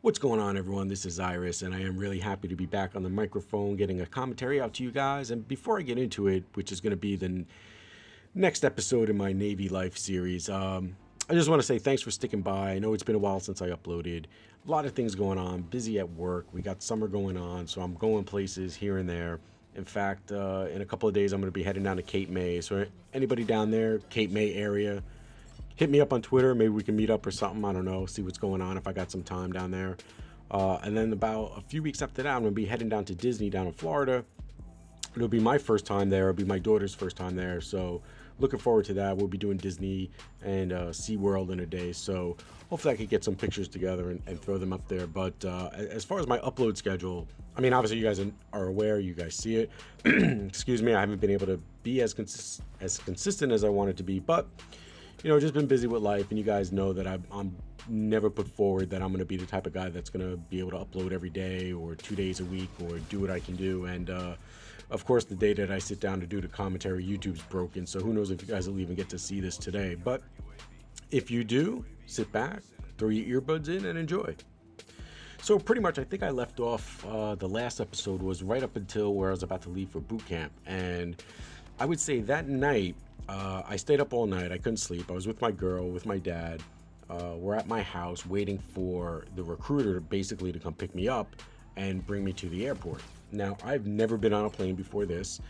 What's going on, everyone? This is Iris, and I am really happy to be back on the microphone getting a commentary out to you guys. And before I get into it, which is going to be the next episode in my Navy Life series, I just want to say thanks for sticking by. I know it's been a while since I uploaded. A lot of things going on, busy at work. We got summer going on, so I'm going places here and there. In fact, in a couple of days, I'm going to be heading down to Cape May. So anybody down there, Cape May area, hit me up on Twitter. Maybe we can meet up or something. I don't know. See what's going on if I got some time down there. And then about a few weeks after that, I'm going to be heading down to Disney down in Florida. It'll be my first time there. It'll be my daughter's first time there. So looking forward to that. We'll be doing Disney and SeaWorld in a day. So hopefully I could get some pictures together and throw them up there. But as far as my upload schedule, I mean, obviously you guys are aware. You guys see it. Excuse me. I haven't been able to be as consistent as I wanted to be. But you know, just been busy with life, and you guys know that I'm never put forward that I'm going to be the type of guy that's going to be able to upload every day or 2 days a week or do what I can do. And of course, the day that I sit down to do the commentary, YouTube's broken, so who knows if you guys will even get to see this today. But if you do, sit back, throw your earbuds in, and enjoy. So pretty much, I think I left off, the last episode was right up until where I was about to leave for boot camp. And I would say that night, I stayed up all night. I couldn't sleep. I was with my girl, with my dad. We're at my house waiting for the recruiter basically to come pick me up and bring me to the airport. Now, I've never been on a plane before this.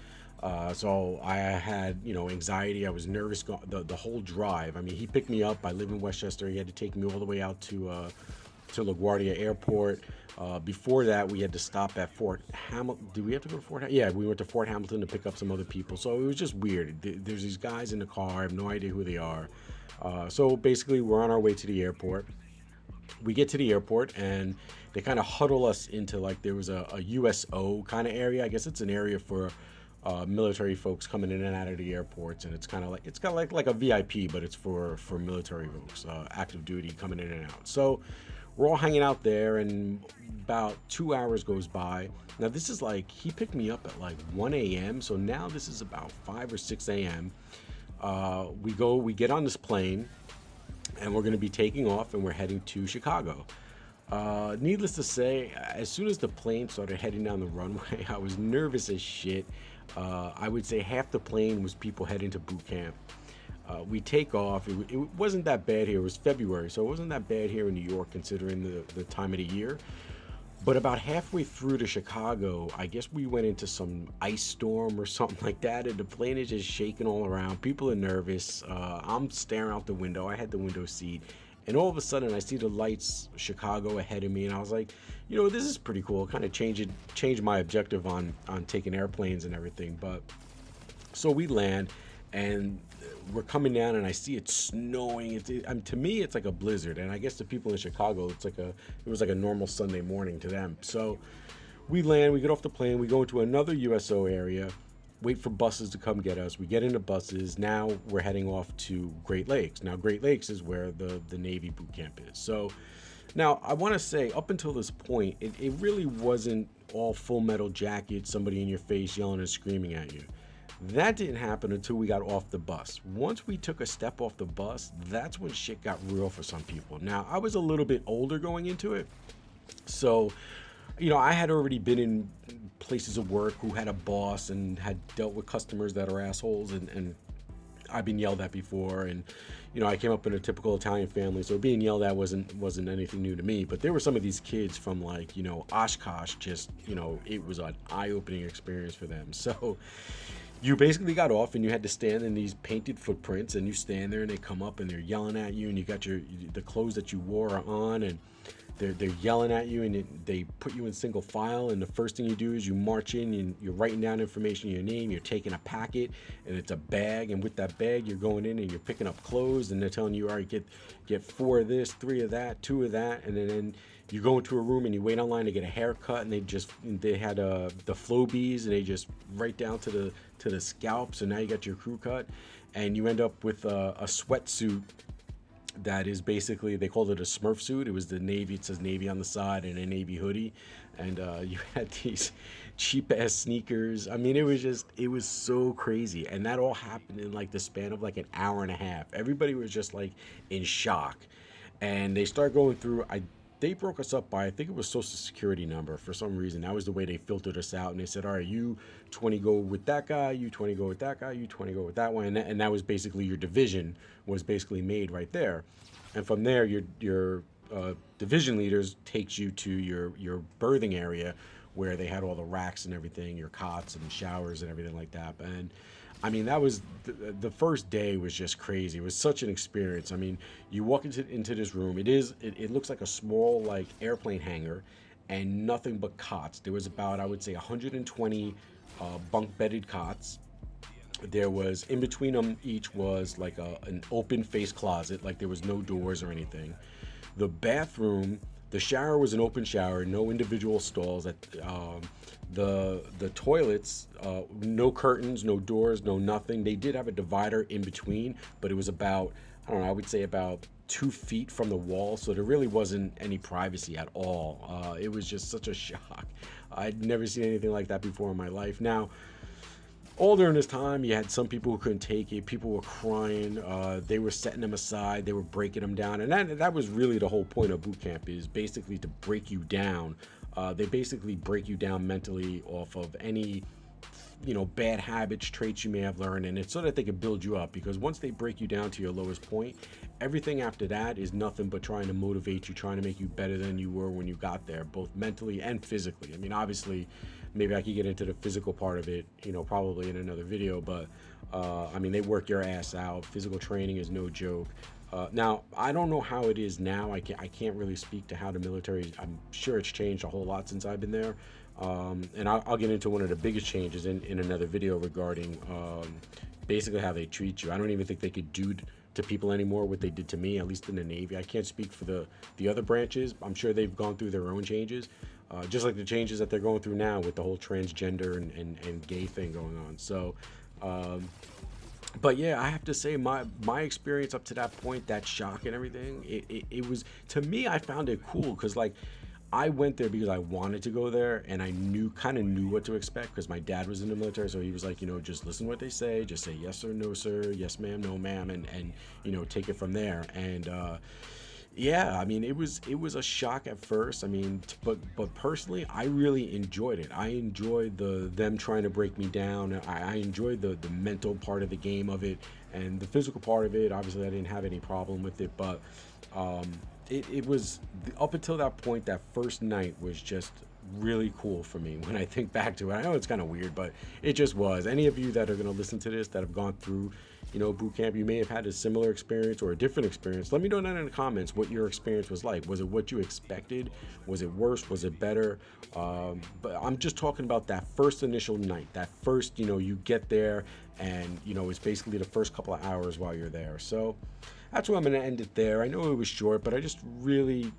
So I had, anxiety. I was nervous the whole drive. I mean, he picked me up. I live in Westchester. He had to take me all the way out to LaGuardia Airport. Before that, we had to stop at Fort Hamilton. Did we have to go to Fort Hamilton? Yeah, we went to Fort Hamilton to pick up some other people. So it was just weird. There's these guys in the car. I have no idea who they are. So basically, we're on our way to the airport. We get to the airport, and they kind of huddle us into, like, there was a USO kind of area. I guess it's an area for military folks coming in and out of the airports, and it's kind of like a VIP, but it's for military folks, active duty coming in and out. So we're all hanging out there, and about 2 hours goes by. Now, this is like, he picked me up at like 1 a.m. So now this is about 5 or 6 a.m. We get on this plane, and we're going to be taking off, and we're heading to Chicago. Needless to say, as soon as the plane started heading down the runway, I was nervous as shit. I would say half the plane was people heading to boot camp. We take off. It wasn't that bad here. It was February, so it wasn't that bad here in New York considering the time of the year. But about halfway through to Chicago, I guess we went into some ice storm or something like that, and the plane is just shaking all around. People are nervous. I'm staring out the window. I had the window seat, and all of a sudden I see the lights Chicago ahead of me, and I was like, this is pretty cool. Kind of changed my objective on taking airplanes and everything. But so we land, and we're coming down, and I see it snowing. To me, it's like a blizzard, and I guess the people in Chicago, it was like a normal Sunday morning to them. So we land, we get off the plane, we go into another USO area, wait for buses to come get us. We get into buses. Now we're heading off to Great Lakes. Now, Great Lakes is where the Navy boot camp is. So now I want to say, up until this point, it really wasn't all Full Metal Jacket, somebody in your face yelling and screaming at you. That didn't happen until we got off the bus. Once we took a step off the bus, that's when shit got real for some people. Now, I was a little bit older going into it. So, I had already been in places of work who had a boss and had dealt with customers that are assholes, and I've been yelled at before. And, I came up in a typical Italian family, so being yelled at wasn't anything new to me. But there were some of these kids from, like, Oshkosh, just, it was an eye-opening experience for them. So you basically got off, and you had to stand in these painted footprints, and you stand there, and they come up, and they're yelling at you, and you got the clothes that you wore are on, and they're yelling at you, and they put you in single file, and the first thing you do is you march in, and you're writing down information, your name, you're taking a packet, and it's a bag, and with that bag, you're going in, and you're picking up clothes, and they're telling you, all right, get 4 of this, 3 of that, 2 of that, and then you go into a room, and you wait online to get a haircut, and they had the flow bees, and they just right down to the scalp, so now you got your crew cut, and you end up with a sweatsuit that is basically, they called it a Smurf suit. It was the Navy, it says Navy on the side, and a Navy hoodie, and you had these cheap ass sneakers. I mean, it was so crazy, and that all happened in like the span of like an hour and a half. Everybody was just like in shock, and they start going through. they broke us up by, I think it was social security number for some reason. That was the way they filtered us out. And they said, all right, you 20 go with that guy, you 20 go with that guy, you 20 go with that one. And that was basically your division was basically made right there. And from there, your division leaders takes you to your birthing area where they had all the racks and everything, your cots and showers and everything like that. And I mean, that was the first day was just crazy. It was such an experience. I mean, you walk into this room. It looks like a small like airplane hangar, and nothing but cots. There was about, I would say, 120 bunk bedded cots. There was in between them each was like an open face closet, like there was no doors or anything. The bathroom, the shower was an open shower, no individual stalls. The toilets, no curtains, no doors, no nothing. They did have a divider in between, but it was about, I don't know, I would say about 2 feet from the wall, so there really wasn't any privacy at all. It was just such a shock. I'd never seen anything like that before in my life. Now, all during this time, you had some people who couldn't take it. People were crying. They were setting them aside. They were breaking them down. And that was really the whole point of boot camp, is basically to break you down. They basically break you down mentally off of any, bad habits, traits you may have learned. And it's so that they can build you up, because once they break you down to your lowest point, everything after that is nothing but trying to motivate you, trying to make you better than you were when you got there, both mentally and physically. I mean, obviously, maybe I could get into the physical part of it, probably in another video, but I mean, they work your ass out. Physical training is no joke. Now, I don't know how it is now. I can't really speak to how the military, I'm sure it's changed a whole lot since I've been there. And I'll get into one of the biggest changes in another video regarding basically how they treat you. I don't even think they could do to people anymore what they did to me, at least in the Navy. I can't speak for the other branches. I'm sure they've gone through their own changes. Just like the changes that they're going through now with the whole transgender and gay thing going on. So, but yeah, I have to say my experience up to that point, that shock and everything, it was, to me, I found it cool, because like I went there because I wanted to go there, and I kind of knew what to expect, because my dad was in the military, so he was like, just listen to what they say, just say yes or no sir, yes ma'am, no ma'am, and take it from there. And yeah, I mean, it was a shock at first. I mean, but personally, I really enjoyed it. I enjoyed them trying to break me down. I enjoyed the mental part of the game of it, and the physical part of it. Obviously, I didn't have any problem with it, but it was up until that point. That first night was just really cool for me when I think back to it. I know it's kind of weird, but it just was. Any of you that are going to listen to this that have gone through boot camp, you may have had a similar experience or a different experience. Let me know down in the comments what your experience was like. Was it what you expected? Was it worse? Was it better? But I'm just talking about that first initial night, that first, you get there, and it's basically the first couple of hours while you're there. So that's where I'm going to end it there. I know it was short, but I just really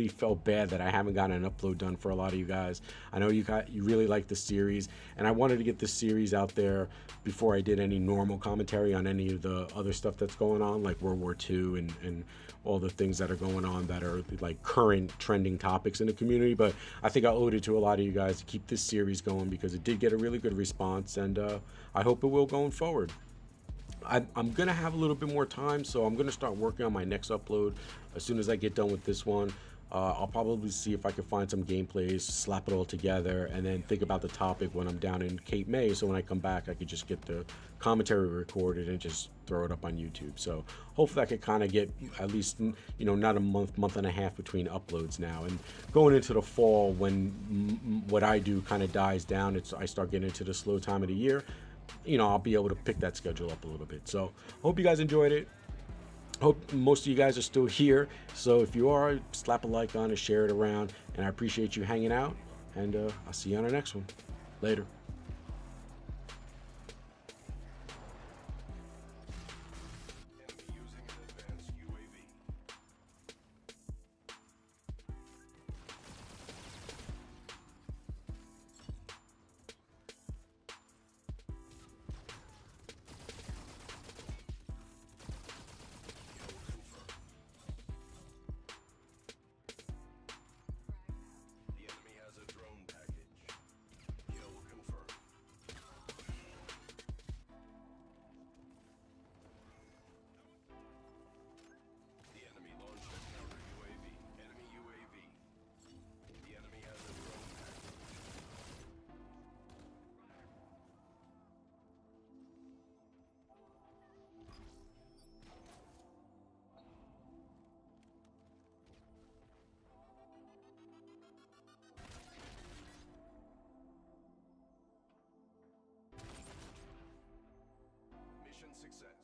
felt bad that I haven't gotten an upload done for a lot of you guys. I know you really like the series, and I wanted to get this series out there before I did any normal commentary on any of the other stuff that's going on, like World War II and all the things that are going on that are like current trending topics in the community. But I think I owed it to a lot of you guys to keep this series going, because it did get a really good response, and I hope it will going forward. I'm gonna have a little bit more time, so I'm gonna start working on my next upload as soon as I get done with this one. I'll probably see if I can find some gameplays, slap it all together, and then think about the topic when I'm down in Cape May, so when I come back I could just get the commentary recorded and just throw it up on YouTube. So hopefully I could kind of get at least not a month and a half between uploads now. And going into the fall, when what I do kind of dies down, I start getting into the slow time of the year, I'll be able to pick that schedule up a little bit. So hope you guys enjoyed it. Hope most of you guys are still here. So if you are, slap a like on it, share it around, and I appreciate you hanging out, and I'll see you on our next one. Later. The enemy has a drone package. Kill confirmed. success.